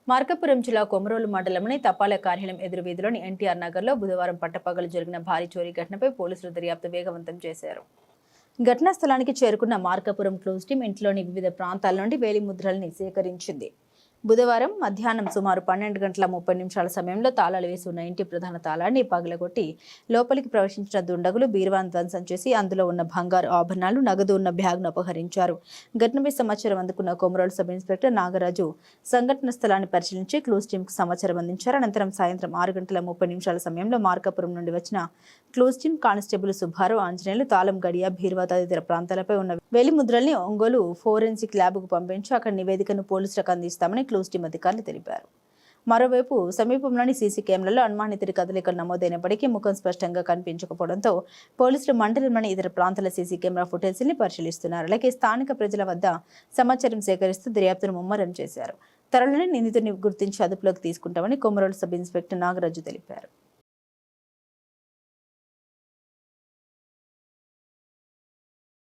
మార్కాపురం జిల్లా కొమరోలు మండలంలోని తపాలా కార్యాలయం ఎదురు వీధిలోని ఎన్టీఆర్ నగర్లో బుధవారం పట్టపగలు జరిగిన భారీ చోరీ ఘటనపై పోలీసులు దర్యాప్తు వేగవంతం చేశారు. ఘటనా స్థలానికి చేరుకున్న మార్కాపురం క్లోజ్ టీం ఇంట్లోని వివిధ ప్రాంతాల నుండి వేలిముద్రల్ని సేకరించింది. బుధవారం మధ్యాహ్నం సుమారు 12:30 సమయంలో తాళాలు వేసి ఉన్న ఇంటి ప్రధాన తాళాన్ని పగలగొట్టి లోపలికి ప్రవేశించిన దుండగులు బీరువాను ధ్వంసం చేసి అందులో ఉన్న బంగారు ఆభరణాలు, నగదు ఉన్న బ్యాగ్ను అపహరించారు. ఘటనపై సమాచారం అందుకున్న కొమరోలు సబ్ ఇన్స్పెక్టర్ నాగరాజు సంఘటన స్థలాన్ని పరిశీలించి క్లూజ్ టీంకు సమాచారం అందించారు. అనంతరం సాయంత్రం 6:30 సమయంలో మార్కాపురం నుండి వచ్చిన clues team constable Subbarao, Anjaneyulu తాళం గడియ, బీరువా తదితర ప్రాంతాలపై ఉన్న వేలిముద్రల్ని ఒంగోలు ఫోరెన్సిక్ ల్యాబ్కు పంపించి అక్కడ నివేదికను పోలీసులకు అందిస్తామని క్లూజ్ టీం అధికారులు తెలిపారు. మరోవైపు సమీపంలోని సీసీ కెమెరాలో అనుమానితుడి కదలికలు నమోదైనప్పటికీ ముఖం స్పష్టంగా కనిపించకపోవడంతో పోలీసులు మండలంలోని ఇతర ప్రాంతాల సీసీ కెమెరా ఫుటేజీని పరిశీలిస్తున్నారు. అలాగే స్థానిక ప్రజల వద్ద సమాచారం సేకరిస్తూ దర్యాప్తును ముమ్మరం చేశారు. త్వరలోనే నిందితుడిని గుర్తించి అదుపులోకి తీసుకుంటామని కొమరోలు సబ్ ఇన్స్పెక్టర్ నాగరాజు తెలిపారు.